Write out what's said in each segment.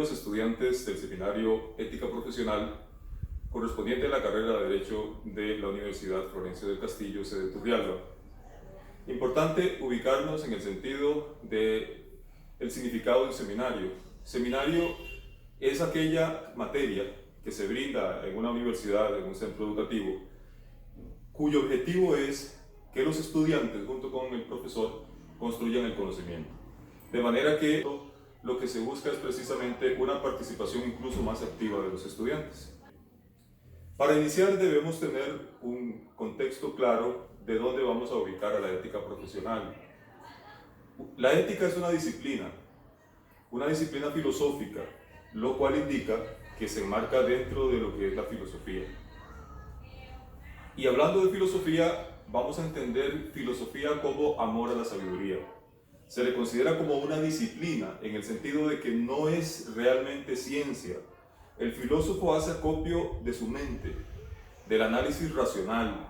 los estudiantes del seminario Ética Profesional correspondiente a la carrera de Derecho de la Universidad Florencio del Castillo, sede Turrialba. Importante ubicarnos en el sentido del significado de un seminario. Seminario es aquella materia que se brinda en una universidad, en un centro educativo, cuyo objetivo es que los estudiantes, junto con el profesor, construyan el conocimiento. De manera que lo que se busca es precisamente una participación incluso más activa de los estudiantes. Para iniciar debemos tener un contexto claro de dónde vamos a ubicar a la ética profesional. La ética es una disciplina filosófica, lo cual indica que se enmarca dentro de lo que es la filosofía. Y hablando de filosofía, vamos a entender filosofía como amor a la sabiduría. Se le considera como una disciplina en el sentido de que no es realmente ciencia. El filósofo hace acopio de su mente, del análisis racional,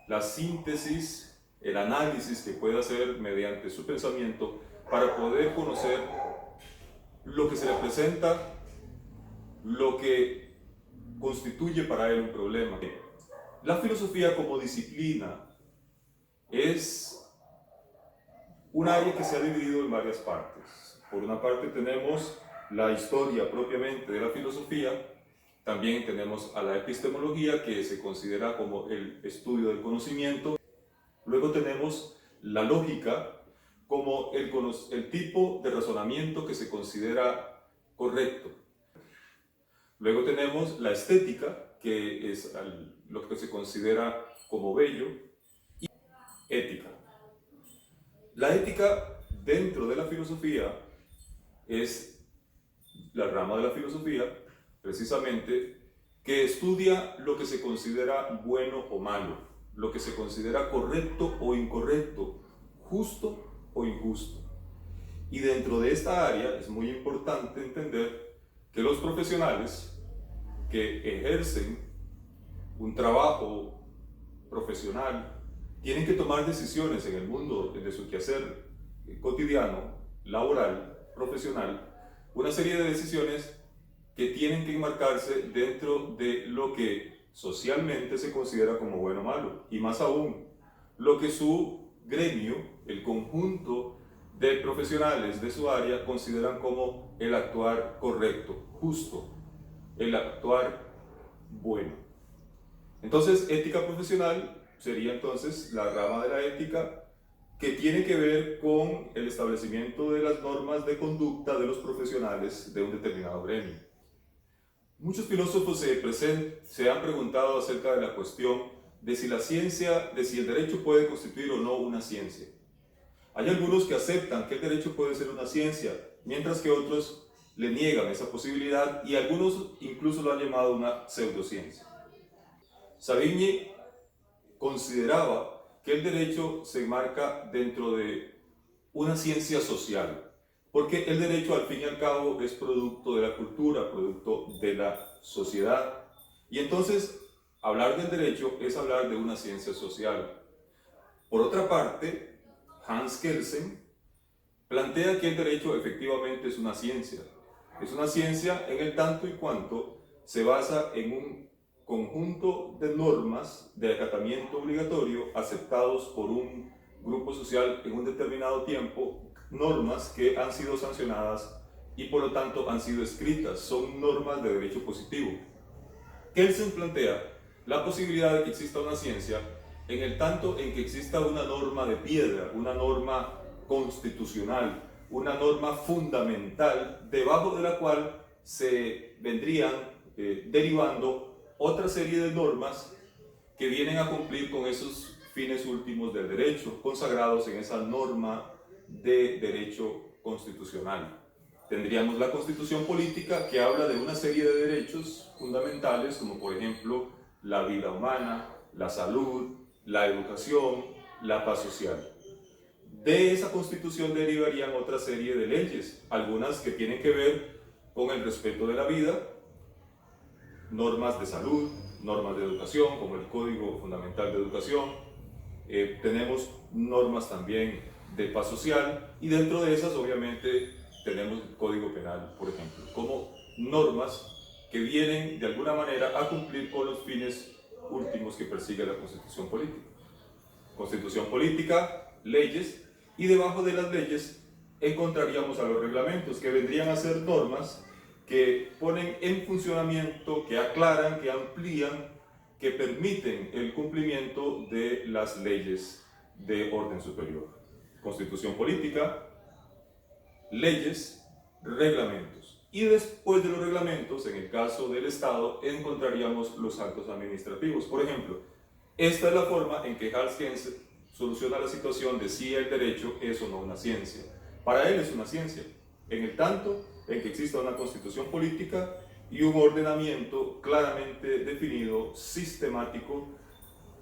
la síntesis, el análisis que puede hacer mediante su pensamiento para poder conocer lo que se le presenta, lo que constituye para él un problema. La filosofía como disciplina es un área que se ha dividido en varias partes. Por una parte tenemos la historia propiamente de la filosofía, también tenemos a la epistemología, que se considera como el estudio del conocimiento. Luego tenemos la lógica como el tipo de razonamiento que se considera correcto. Luego tenemos la estética, que es lo que se considera como bello, y ética. La ética dentro de la filosofía es la rama de la filosofía, precisamente, que estudia lo que se considera bueno o malo, lo que se considera correcto o incorrecto, justo o injusto. Y dentro de esta área es muy importante entender que los profesionales que ejercen un trabajo profesional tienen que tomar decisiones en el mundo de su quehacer cotidiano, laboral, profesional, una serie de decisiones que tienen que enmarcarse dentro de lo que socialmente se considera como bueno o malo, y más aún, lo que su gremio, el conjunto de profesionales de su área, consideran como el actuar correcto, justo, el actuar bueno. Entonces, ética profesional sería entonces la rama de la ética que tiene que ver con el establecimiento de las normas de conducta de los profesionales de un determinado gremio. Muchos filósofos se han preguntado acerca de la cuestión de si el derecho puede constituir o no una ciencia. Hay algunos que aceptan que el derecho puede ser una ciencia, mientras que otros le niegan esa posibilidad y algunos incluso lo han llamado una pseudociencia. Savigny consideraba que el derecho se enmarca dentro de una ciencia social, porque el derecho al fin y al cabo es producto de la cultura, producto de la sociedad. Y entonces, hablar del derecho es hablar de una ciencia social. Por otra parte, Hans Kelsen plantea que el derecho efectivamente es una ciencia. Es una ciencia en el tanto y cuanto se basa en un conjunto de normas de acatamiento obligatorio aceptados por un grupo social en un determinado tiempo, normas que han sido sancionadas y por lo tanto han sido escritas, son normas de derecho positivo. Kelsen plantea la posibilidad de que exista una ciencia en el tanto en que exista una norma de piedra, una norma constitucional, una norma fundamental debajo de la cual se vendrían derivando otra serie de normas que vienen a cumplir con esos fines últimos del derecho, consagrados en esa norma de derecho constitucional. Tendríamos la Constitución política, que habla de una serie de derechos fundamentales, como por ejemplo la vida humana, la salud, la educación, la paz social. De esa Constitución derivarían otra serie de leyes, algunas que tienen que ver con el respeto de la vida, normas de salud, normas de educación, como el Código Fundamental de Educación. Tenemos normas también de paz social, y dentro de esas obviamente tenemos el Código Penal, por ejemplo, como normas que vienen de alguna manera a cumplir con los fines últimos que persigue la Constitución política. Constitución política, leyes, y debajo de las leyes encontraríamos a los reglamentos, que vendrían a ser normas que ponen en funcionamiento, que aclaran, que amplían, que permiten el cumplimiento de las leyes de orden superior. Constitución política, leyes, reglamentos. Y después de los reglamentos, en el caso del Estado, encontraríamos los actos administrativos. Por ejemplo, esta es la forma en que Haskins soluciona la situación de si el derecho es o no una ciencia. Para él es una ciencia, en el tanto en que exista una constitución política y un ordenamiento claramente definido, sistemático,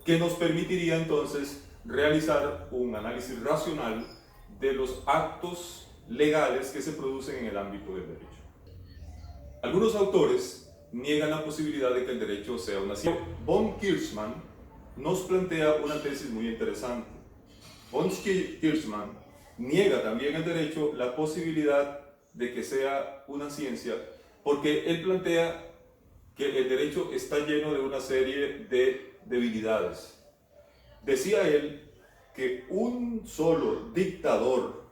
que nos permitiría entonces realizar un análisis racional de los actos legales que se producen en el ámbito del derecho. Algunos autores niegan la posibilidad de que el derecho sea una ciencia. Von Kirchmann nos plantea una tesis muy interesante. Von Kirchmann niega también el derecho la posibilidad de que sea una ciencia, porque él plantea que el derecho está lleno de una serie de debilidades. Decía él que un solo dictador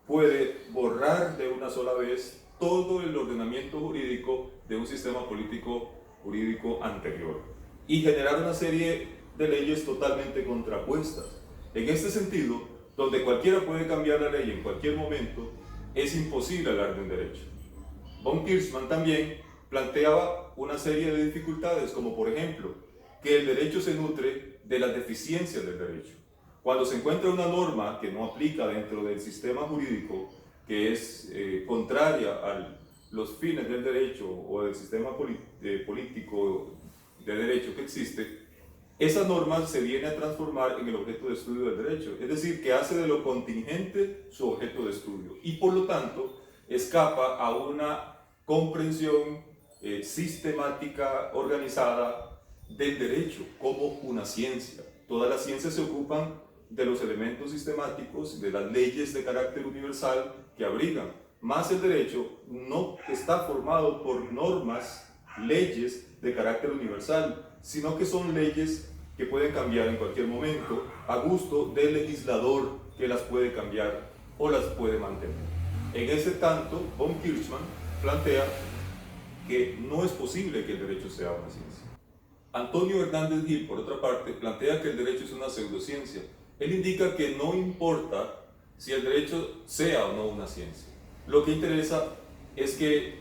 puede borrar de una sola vez todo el ordenamiento jurídico de un sistema político jurídico anterior y generar una serie de leyes totalmente contrapuestas. En este sentido, donde cualquiera puede cambiar la ley en cualquier momento, es imposible hablar de un derecho. Von Kirchmann también planteaba una serie de dificultades, como por ejemplo, que el derecho se nutre de las deficiencias del derecho. Cuando se encuentra una norma que no aplica dentro del sistema jurídico, que es contraria a los fines del derecho o del sistema político de derecho que existe, esa norma se viene a transformar en el objeto de estudio del derecho, es decir, que hace de lo contingente su objeto de estudio y por lo tanto escapa a una comprensión sistemática, organizada del derecho como una ciencia. Todas las ciencias se ocupan de los elementos sistemáticos, de las leyes de carácter universal que abrigan, más el derecho no está formado por normas, leyes de carácter universal, sino que son leyes que pueden cambiar en cualquier momento a gusto del legislador que las puede cambiar o las puede mantener. En ese tanto, von Kirchmann plantea que no es posible que el derecho sea una ciencia. Antonio Hernández Gil, por otra parte, plantea que el derecho es una pseudociencia. Él indica que no importa si el derecho sea o no una ciencia. Lo que interesa es que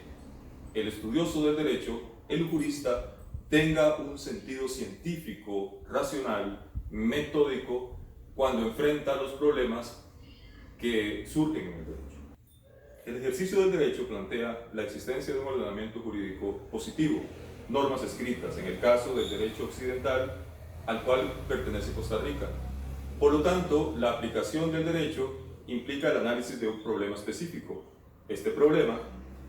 el estudioso del derecho, el jurista, tenga un sentido científico, racional, metódico, cuando enfrenta los problemas que surgen en el derecho. El ejercicio del derecho plantea la existencia de un ordenamiento jurídico positivo, normas escritas, en el caso del derecho occidental al cual pertenece Costa Rica. Por lo tanto, la aplicación del derecho implica el análisis de un problema específico. Este problema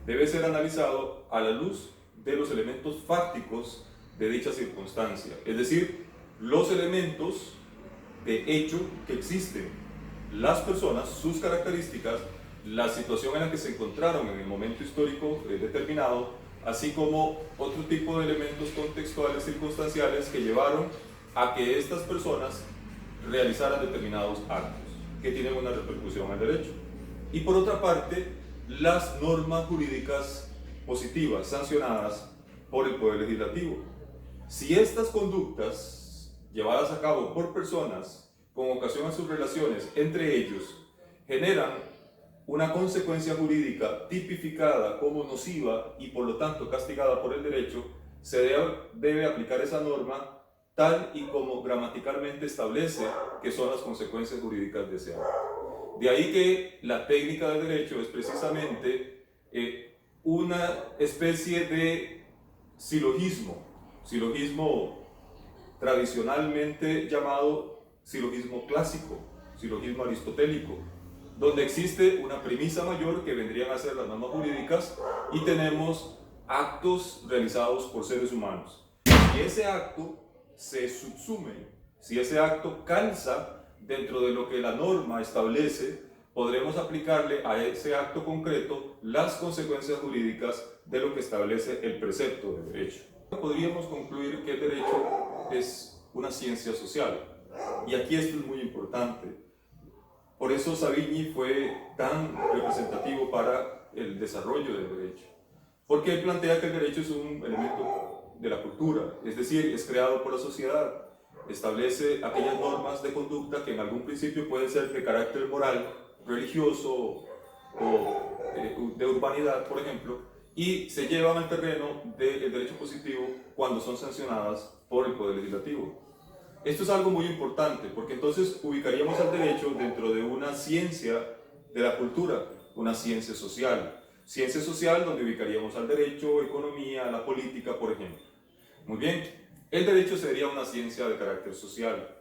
debe ser analizado a la luz de los elementos fácticos de dicha circunstancia, es decir, los elementos de hecho que existen, las personas, sus características, la situación en la que se encontraron en el momento histórico determinado, así como otro tipo de elementos contextuales, circunstanciales que llevaron a que estas personas realizaran determinados actos que tienen una repercusión en el derecho. Y por otra parte, las normas jurídicas positivas sancionadas por el Poder Legislativo. Si estas conductas llevadas a cabo por personas con ocasión a sus relaciones entre ellos generan una consecuencia jurídica tipificada como nociva y por lo tanto castigada por el derecho, se debe aplicar esa norma tal y como gramaticalmente establece que son las consecuencias jurídicas deseadas. De ahí que la técnica del derecho es precisamente una especie de silogismo tradicionalmente llamado silogismo clásico, silogismo aristotélico, donde existe una premisa mayor que vendrían a ser las normas jurídicas y tenemos actos realizados por seres humanos. Si ese acto se subsume, si ese acto calza dentro de lo que la norma establece podremos aplicarle a ese acto concreto las consecuencias jurídicas de lo que establece el precepto del derecho. Podríamos concluir que el derecho es una ciencia social. Y aquí esto es muy importante. Por eso Savigny fue tan representativo para el desarrollo del derecho. Porque él plantea que el derecho es un elemento de la cultura, es decir, es creado por la sociedad, establece aquellas normas de conducta que en algún principio pueden ser de carácter moral, religioso o de urbanidad, por ejemplo, y se llevan al terreno del derecho positivo cuando son sancionadas por el Poder Legislativo. Esto es algo muy importante, porque entonces ubicaríamos al derecho dentro de una ciencia de la cultura, una ciencia social. Ciencia social donde ubicaríamos al derecho, economía, la política, por ejemplo. Muy bien, el derecho sería una ciencia de carácter social.